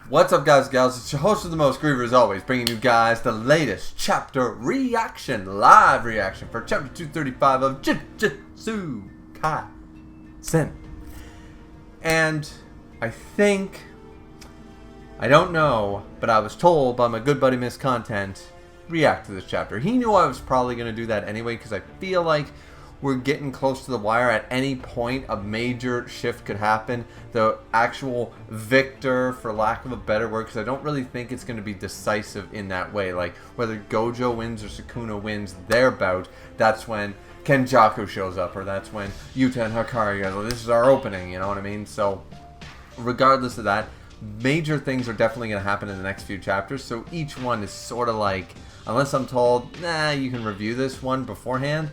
What's up, guys and gals? It's your host of the most, Griever, as always, bringing you guys the latest chapter reaction, live reaction for chapter 235 of Jujutsu Kaisen. And I don't know, but I was told by my good buddy Miss Content, react to this chapter. He knew I was probably going to do that anyway, because I feel like we're getting close to the wire. At any point, a major shift could happen. The actual victor, for lack of a better word, because I don't really think it's going to be decisive in that way. Like, whether Gojo wins or Sukuna wins their bout, that's when Kenjaku shows up, or that's when Yuta and Hikari go, this is our opening, you know what I mean? So, regardless of that, major things are definitely going to happen in the next few chapters, so each one is sort of like, unless I'm told, nah, you can review this one beforehand,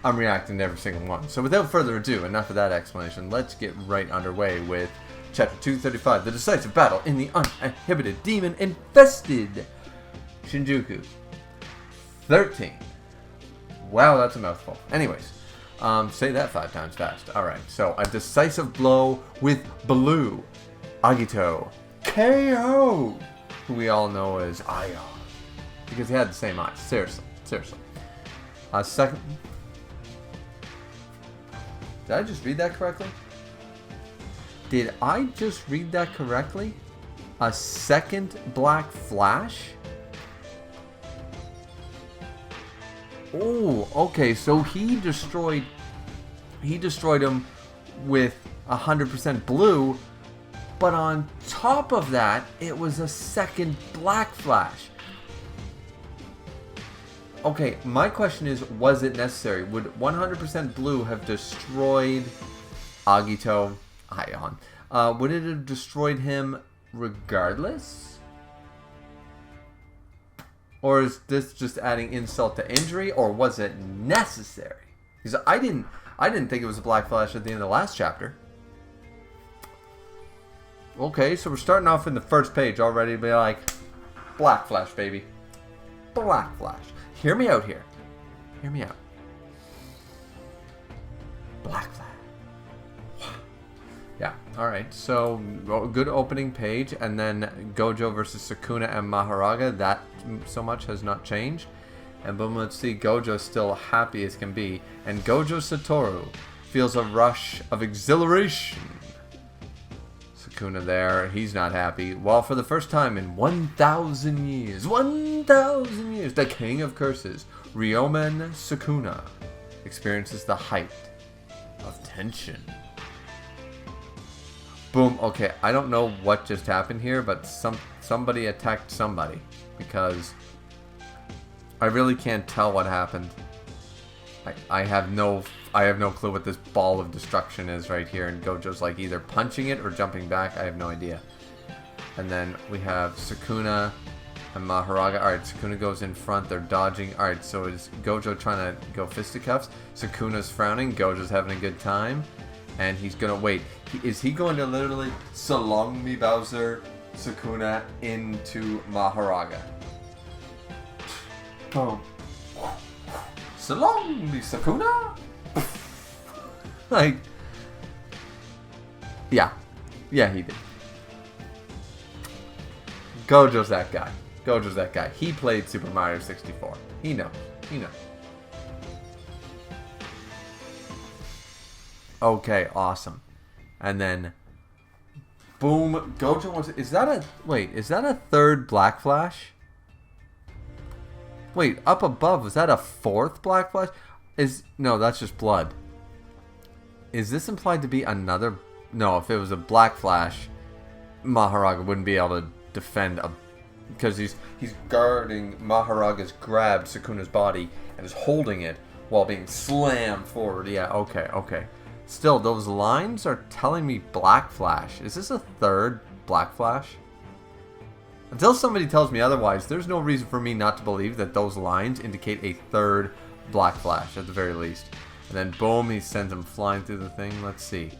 I'm reacting to every single one. So without further ado, enough of that explanation, let's get right underway with Chapter 235, the decisive battle in the uninhibited demon-infested Shinjuku 13. Wow, that's a mouthful. Anyways, say that 5 times fast. Alright, so a decisive blow with Blue, Agito, KO, who we all know as Ion, because he had the same eyes. Seriously. Second... Did I just read that correctly? A second Black Flash? Oh, okay, so he destroyed him with 100% blue, but on top of that, it was a second Black Flash. Okay, my question is, was it necessary? Would 100% blue have destroyed Agito, Ion? Would it have destroyed him regardless? Or is this just adding insult to injury, or was it necessary? Because I didn't think it was a Black Flash at the end of the last chapter. Okay, so we're starting off in the first page already to be like, Black Flash, baby. Black Flash. Hear me out here. Hear me out. Black Flash. Yeah, alright. So, good opening page. And then Gojo versus Sukuna and Mahoraga. That so much has not changed. And boom, let's see. Gojo's still happy as can be. And Gojo Satoru feels a rush of exhilaration. Sukuna there, he's not happy. While for the first time in 1,000 years, the King of Curses, Ryomen Sukuna, experiences the height of tension. Boom, okay, I don't know what just happened here, but somebody attacked somebody, because I really can't tell what happened. I have no clue what this ball of destruction is right here, and Gojo's like either punching it or jumping back. I have no idea. And then we have Sukuna and Mahoraga. Alright, Sukuna goes in front, they're dodging. Alright, so is Gojo trying to go fisticuffs? Sukuna's frowning, Gojo's having a good time. And he's gonna wait. Is he going to literally Salong me Bowser Sukuna into Mahoraga? Boom. So long, Sakuna? Like, yeah, he did. Gojo's that guy. He played Super Mario 64. He knows. Okay, awesome. And then, boom, Gojo wants. Is that a third Black Flash? Wait, up above, was that a fourth Black Flash? No, that's just blood. Is this implied to be another? No, if it was a Black Flash, Mahoraga wouldn't be able to defend because he's guarding. Mahoraga's grabbed Sukuna's body and is holding it while being slammed forward. Yeah, okay. Still, those lines are telling me Black Flash. Is this a third Black Flash? Until somebody tells me otherwise, there's no reason for me not to believe that those lines indicate a third Black Flash, at the very least. And then boom, he sends him flying through the thing. Let's see.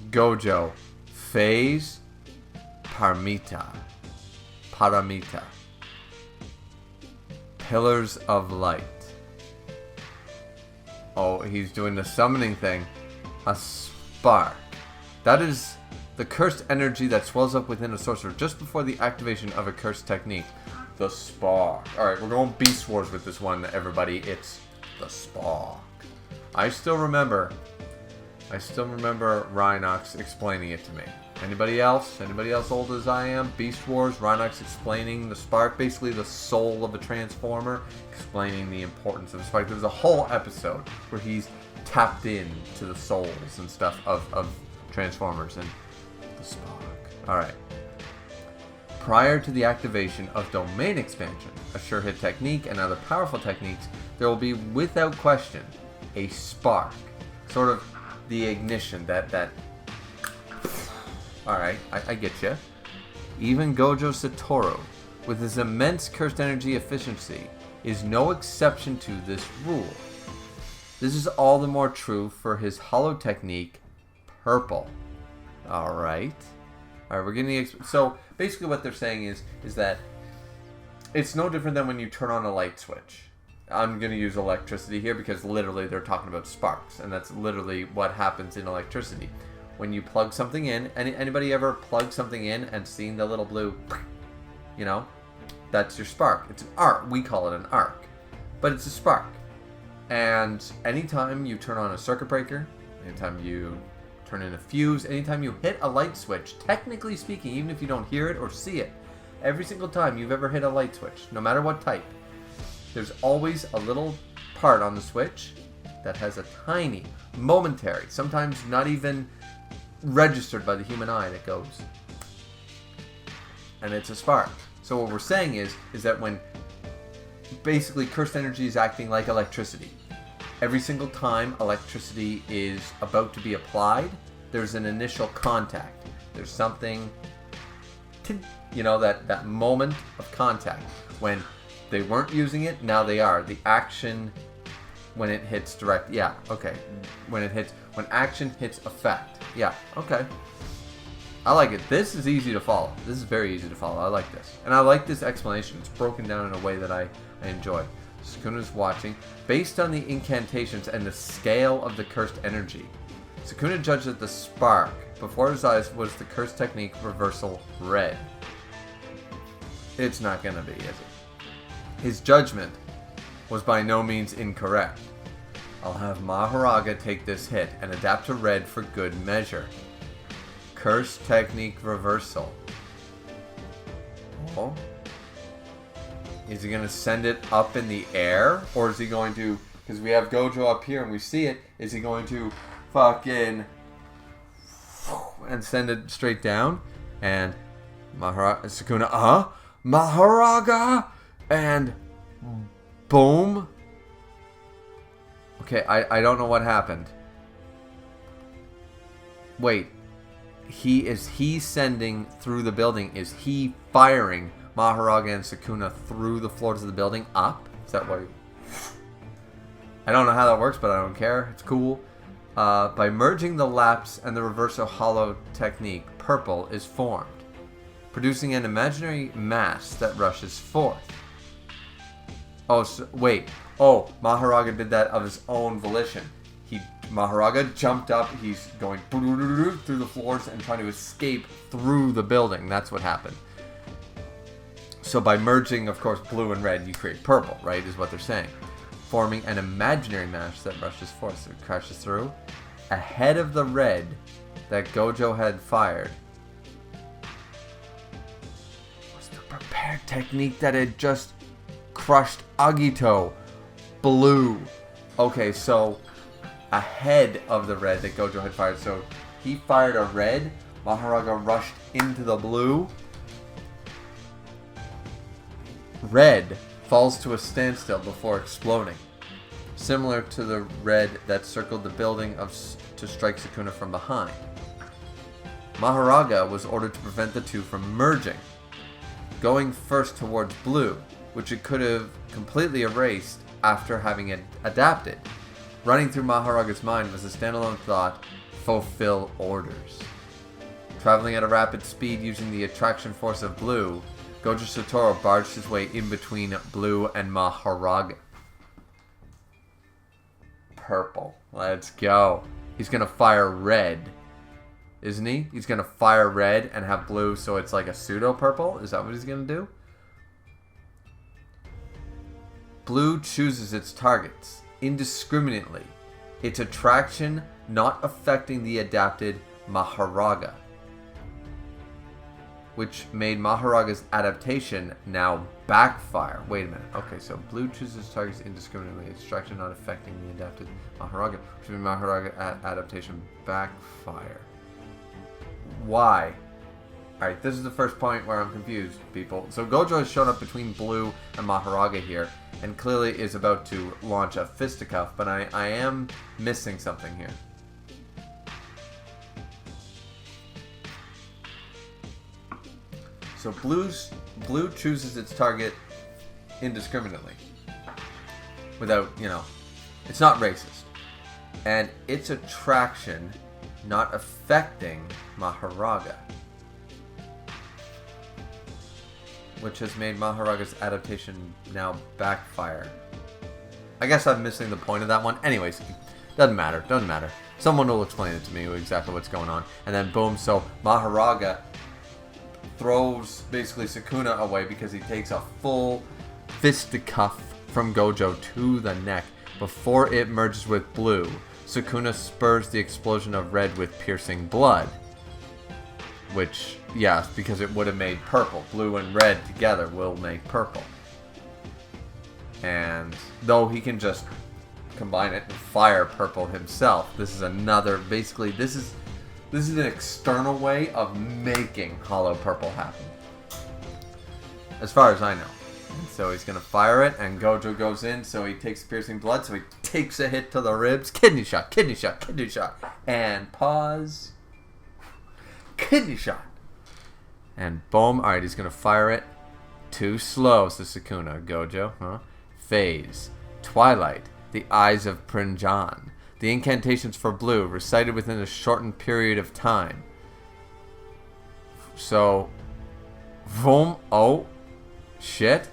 Gojo. Phase. Paramita. Pillars of Light. Oh, he's doing the summoning thing. A spark. That is the cursed energy that swells up within a sorcerer just before the activation of a cursed technique. The spark. Alright, we're going Beast Wars with this one, everybody. It's the spark. I still remember Rhinox explaining it to me. Anybody else? Anybody else old as I am? Beast Wars, Rhinox explaining the spark, basically the soul of a transformer, explaining the importance of the spark. There was a whole episode where he's tapped in to the souls and stuff of transformers and the spark. Alright. Prior to the activation of domain expansion, a sure hit technique, and other powerful techniques, there will be, without question, a spark. Sort of the ignition, that Alright, I get you. Even Gojo Satoru, with his immense cursed energy efficiency, is no exception to this rule. This is all the more true for his hollow technique, Purple. Alright, we're getting so basically what they're saying is that it's no different than when you turn on a light switch. I'm going to use electricity here because literally they're talking about sparks, and that's literally what happens in electricity. When you plug something in, anybody ever plug something in and seen the little blue, you know, that's your spark. It's an arc. We call it an arc, but it's a spark. And anytime you turn on a circuit breaker, anytime you turn in a fuse, anytime you hit a light switch, technically speaking, even if you don't hear it or see it, every single time you've ever hit a light switch, no matter what type, there's always a little part on the switch that has a tiny, momentary, sometimes not even registered by the human eye, that goes. And it's a spark. So what we're saying is that when basically cursed energy is acting like electricity, every single time electricity is about to be applied, there's an initial contact. There's something, you know, that moment of contact. When they weren't using it, now they are. The action, when it hits direct, yeah, okay. When action hits effect, yeah, okay. I like it. This is easy to follow. This is very easy to follow. I like this. And I like this explanation. It's broken down in a way that I enjoy. Sukuna's watching. Based on the incantations and the scale of the cursed energy, Sukuna judged that the spark before his eyes was the cursed technique reversal red. It's not gonna be, is it? His judgment was by no means incorrect. I'll have Mahoraga take this hit and adapt to red for good measure. Curse technique reversal. Oh. Is he going to send it up in the air? Or is he going to, because we have Gojo up here and we see it, is he going to fucking and send it straight down? And Sukuna, Mahoraga! And boom. Okay, I don't know what happened. Wait. He's sending through the building? Is he firing Mahoraga and Sukuna through the floors of the building up? Is that what? I don't know how that works, but I don't care. It's cool. By merging the lapse and the reversal hollow technique, Purple is formed, producing an imaginary mass that rushes forth. Oh, so, wait. Oh, Mahoraga did that of his own volition. Mahoraga jumped up. He's going through the floors and trying to escape through the building. That's what happened. So by merging, of course, blue and red, you create purple, right? Is what they're saying. Forming an imaginary mass that rushes forth. So it crashes through. Ahead of the red that Gojo had fired was the prepared technique that had just crushed Agito. Blue. Okay, so ahead of the red that Gojo had fired. So he fired a red. Mahoraga rushed into the blue. Red falls to a standstill before exploding, similar to the red that circled the building to strike Sukuna from behind. Mahoraga was ordered to prevent the two from merging, going first towards blue, which it could have completely erased after having it adapted. Running through Mahoraga's mind was a standalone thought: fulfill orders. Traveling at a rapid speed using the attraction force of blue, Gojo Satoru barged his way in between blue and Mahoraga. Purple. Let's go. He's gonna fire red. isn't he? He's going to fire red and have blue, so it's like a pseudo-purple? Is that what he's going to do? Blue chooses its targets indiscriminately. Its attraction not affecting the adapted Maharaga, which made Maharaga's adaptation now backfire. Wait a minute. Okay, so blue chooses targets indiscriminately. Its attraction not affecting the adapted Maharaga, which made Maharaga adaptation backfire. Why? Alright, this is the first point where I'm confused, people. So Gojo has shown up between blue and Maharaga here, and clearly is about to launch a fisticuff, but I am missing something here. So blue chooses its target indiscriminately. Without, it's not racist. And its attraction not affecting Maharaga, which has made Maharaga's adaptation now backfire. I guess I'm missing the point of that one. Anyways, doesn't matter. Someone will explain it to me exactly what's going on. And then boom, so Maharaga throws basically Sukuna away because he takes a full fisticuff from Gojo to the neck. Before it merges with blue, Sukuna spurs the explosion of red with piercing blood. Which, yes, because it would have made purple. Blue and red together will make purple. And though he can just combine it and fire purple himself, this is another, basically, this is an external way of making Hollow Purple happen. As far as I know. And so he's going to fire it, and Gojo goes in, so he takes piercing blood, so he takes a hit to the ribs. Kidney shot. And pause. Kidney shot. And boom. Alright, he's going to fire it. Too slow, says Sukuna. Gojo, huh? Phase. Twilight. The Eyes of Prinjan. The incantations for blue, recited within a shortened period of time. So, boom. Oh, shit.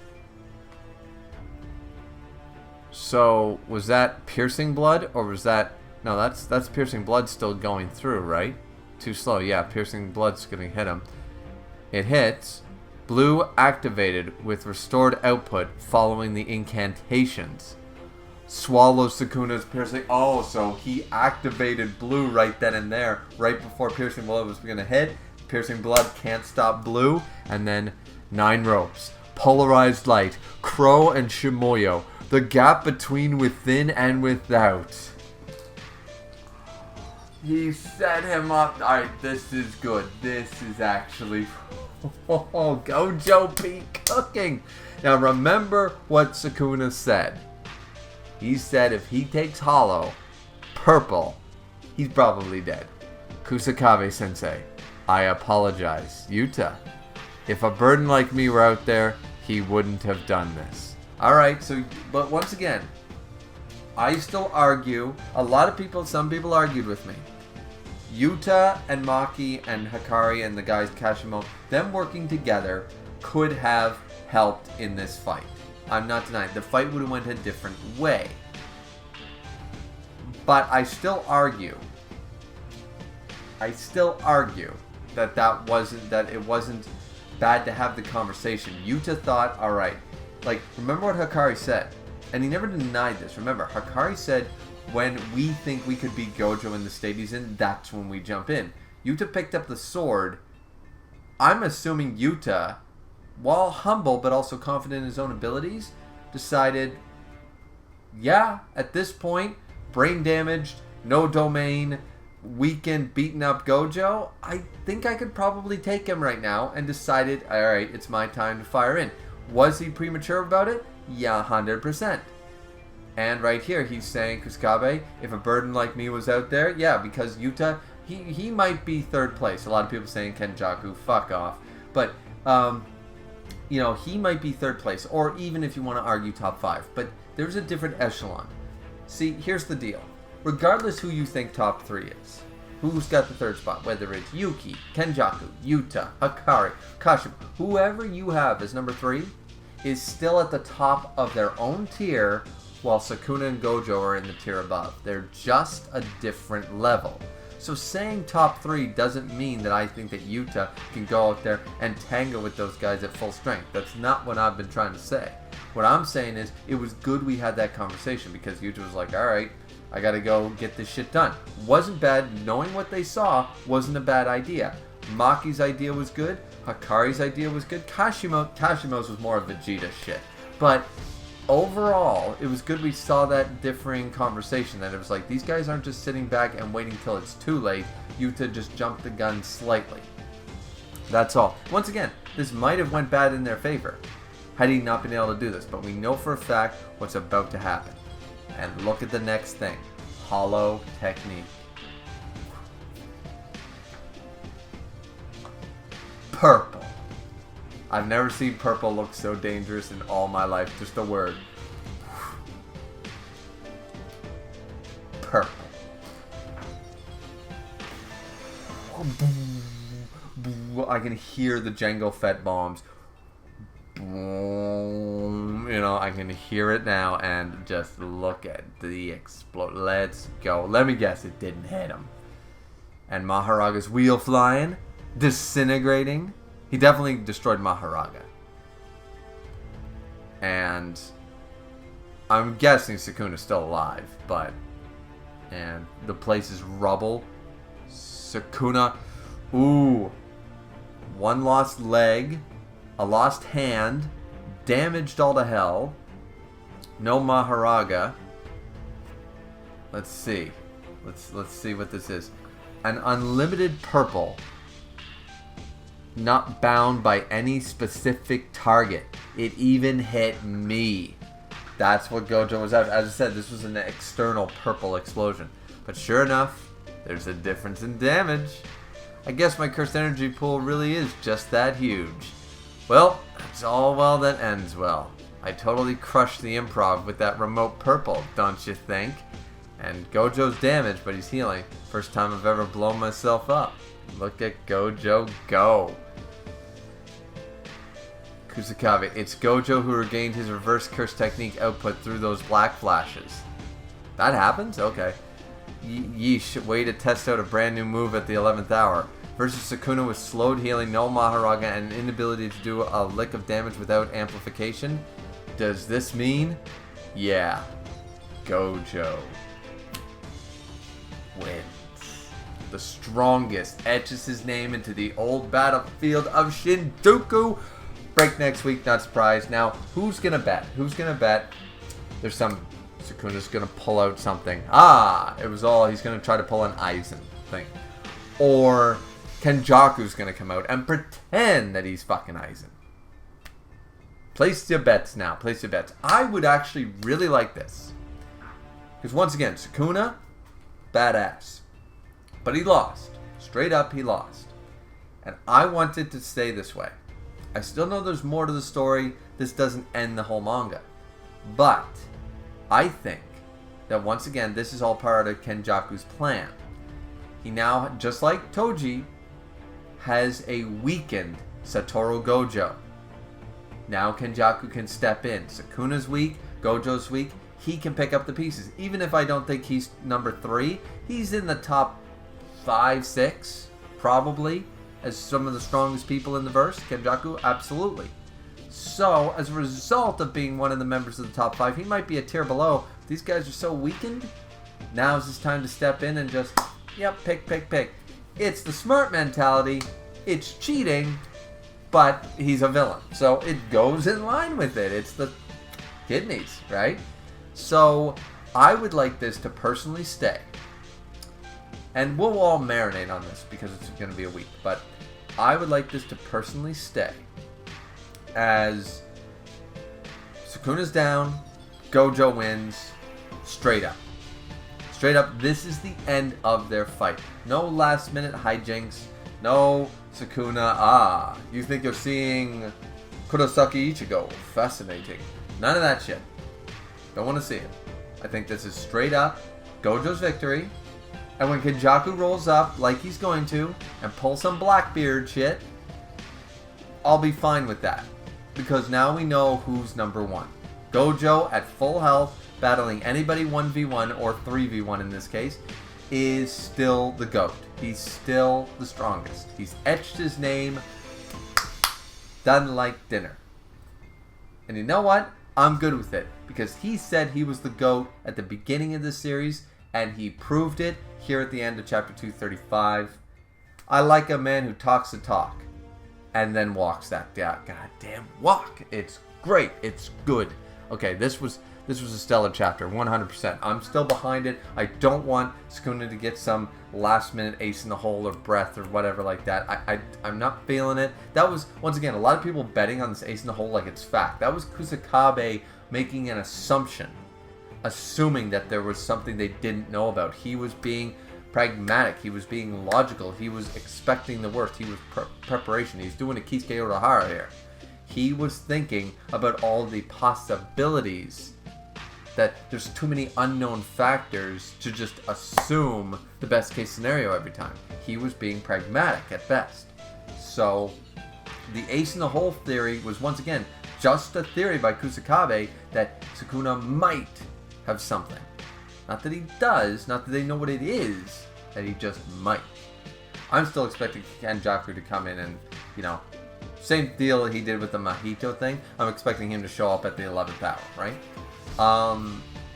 So, was that piercing blood, or was that... No, that's piercing blood still going through, right? Too slow. Yeah, piercing blood's going to hit him. It hits. Blue activated with restored output following the incantations. Swallows Sukuna's piercing... Oh, so he activated blue right then and there, right before piercing blood was going to hit. Piercing blood can't stop blue. And then 9 ropes. Polarized light. Crow and Shimoyo. The gap between within and without. He set him up. Alright, this is good. This is actually... Oh, Gojo be cooking. Now remember what Sukuna said. He said if he takes Hollow Purple, he's probably dead. Kusakabe sensei, I apologize. Yuta, if a burden like me were out there, he wouldn't have done this. Alright, so, but once again, I still argue, some people argued with me. Yuta and Maki and Hikari and the guys Kashimo, them working together could have helped in this fight. I'm not denying the fight would have went a different way. But I still argue that it wasn't bad to have the conversation. Yuta thought, alright, like, remember what Hikari said? And he never denied this. Remember, Hikari said, when we think we could beat Gojo in the state he's in, that's when we jump in. Yuta picked up the sword. I'm assuming Yuta, while humble but also confident in his own abilities, decided, yeah, at this point, brain damaged, no domain, weakened, beaten up Gojo, I think I could probably take him right now, and decided, alright, it's my time to fire in. Was he premature about it? Yeah, 100%. And right here, he's saying, Kusakabe, if a burden like me was out there, yeah, because Yuta, he might be third place. A lot of people saying Kenjaku, fuck off. But, he might be third place, or even if you want to argue top 5. But there's a different echelon. See, here's the deal. Regardless who you think top 3 is, who's got the third spot, whether it's Yuki, Kenjaku, Yuta, Hikari, Kashima, whoever you have as number 3 is still at the top of their own tier, while Sukuna and Gojo are in the tier above. They're just a different level. So saying top 3 doesn't mean that I think that Yuta can go out there and tango with those guys at full strength. That's not what I've been trying to say. What I'm saying is, it was good we had that conversation, because Yuta was like, alright, I gotta go get this shit done. Wasn't bad. Knowing what they saw wasn't a bad idea. Maki's idea was good. Hakari's idea was good. Kashimo's was more of Vegeta shit. But overall, it was good we saw that differing conversation. That it was like, these guys aren't just sitting back and waiting till it's too late. Yuta just jumped the gun slightly. That's all. Once again, this might have went bad in their favor had he not been able to do this. But we know for a fact what's about to happen. And look at the next thing. Hollow technique. Purple. I've never seen purple look so dangerous in all my life. Just a word. Purple. I can hear the Jango Fett bombs. You know, I can hear it now, and just look at the explode. Let's go. Let me guess, it didn't hit him. And Maharaga's wheel flying, disintegrating. He definitely destroyed Maharaga. And I'm guessing Sukuna's still alive, but... And the place is rubble. Sukuna, ooh. One lost leg, a lost hand, damaged all to hell. No Maharaga. Let's see. Let's see what this is. An unlimited purple. Not bound by any specific target. It even hit me. That's what Gojo was after. As I said, this was an external purple explosion. But sure enough, there's a difference in damage. I guess my cursed energy pool really is just that huge. Well, it's all well that ends well. I totally crushed the improv with that remote purple, don't you think? And Gojo's damaged, but he's healing. First time I've ever blown myself up. Look at Gojo go. Kusakabe, it's Gojo who regained his reverse curse technique output through those black flashes. That happens? Okay. Yeesh, way to test out a brand new move at the 11th hour. Versus Sukuna with slowed healing, no Maharaga, and an inability to do a lick of damage without amplification. Does this mean? Yeah. Gojo wins. The strongest etches his name into the old battlefield of Shinjuku. Break next week, not surprised. Now, who's gonna bet? Who's gonna bet? There's some... Sukuna's gonna pull out something. It was all... He's gonna try to pull an Aizen thing. Or Kenjaku's gonna come out and pretend that he's fucking Aizen. Place your bets now. Place your bets. I would actually really like this. Because once again, Sukuna, badass. But he lost. Straight up, he lost. And I want it to stay this way. I still know there's more to the story. This doesn't end the whole manga. But I think that once again, this is all part of Kenjaku's plan. He now, just like Toji, has a weakened Satoru Gojo. Now Kenjaku can step in. Sukuna's weak, Gojo's weak. He can pick up the pieces. Even if I don't think he's number 3, he's in the top 5, 6, probably. As some of the strongest people in the verse, Kenjaku, absolutely. So, as a result of being one of the members of the top 5, he might be a tier below. These guys are so weakened. Now's his time to step in and just, yep, pick. It's the smart mentality. It's cheating, but he's a villain. So, it goes in line with it. It's the kidneys, right? So, I would like this to personally stay. And we'll all marinate on this because it's going to be a week. But I would like this to personally stay as Sukuna's down, Gojo wins, straight up. Straight up, this is the end of their fight. No last minute hijinks. No Sukuna, you think you're seeing Kurosaki Ichigo. Fascinating. None of that shit. Don't want to see it. I think this is straight up Gojo's victory. And when Kenjaku rolls up, like he's going to, and pull some Blackbeard shit, I'll be fine with that. Because now we know who's number 1. Gojo at full health, battling anybody 1v1 or 3v1 in this case. is still the GOAT. He's still the strongest. He's etched his name done like dinner. And you know what? I'm good with it, because he said he was the GOAT at the beginning of the series, and he proved it here at the end of chapter 235. I like a man who talks the talk and then walks that goddamn walk. It's great. It's good. Okay, this was a stellar chapter, 100%. I'm still behind it. I don't want Sukuna to get some last-minute ace in the hole or breath or whatever like that. I'm not feeling it. That was, once again, a lot of people betting on this ace in the hole like it's fact. That was Kusakabe making an assumption, assuming that there was something they didn't know about. He was being pragmatic. He was being logical. He was expecting the worst. He was preparation. He's doing a Kisuke Urahara here. He was thinking about all the possibilities, that there's too many unknown factors to just assume the best case scenario every time. He was being pragmatic at best. So the ace in the hole theory was, once again, just a theory by Kusakabe that Sukuna might have something. Not that he does, not that they know what it is, that he just might. I'm still expecting Kenjaku to come in and, same deal he did with the Mahito thing. I'm expecting him to show up at the 11th hour, right?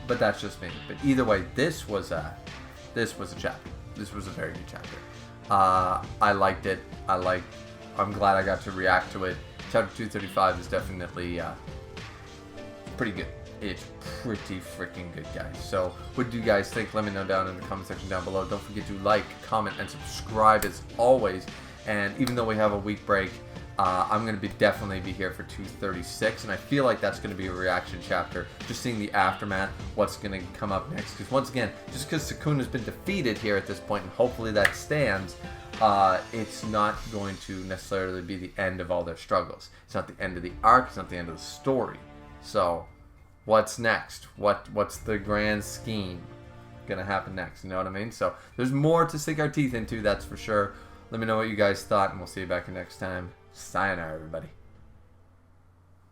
But that's just me. But either way, this was a chapter. This was a very good chapter. I liked it. I'm glad I got to react to it. Chapter 235 is definitely pretty good. It's pretty freaking good, guys. So what do you guys think? Let me know down in the comment section down below. Don't forget to like, comment, and subscribe as always. And even though we have a week break, I'm going to definitely be here for 236, and I feel like that's going to be a reaction chapter, just seeing the aftermath, what's going to come up next. Because once again, just because Sukuna's been defeated here at this point, and hopefully that stands, it's not going to necessarily be the end of all their struggles. It's not the end of the arc, it's not the end of the story. So, what's next? What's the grand scheme going to happen next? You know what I mean? So, there's more to sink our teeth into, that's for sure. Let me know what you guys thought, and we'll see you back here next time. Sayonara, everybody.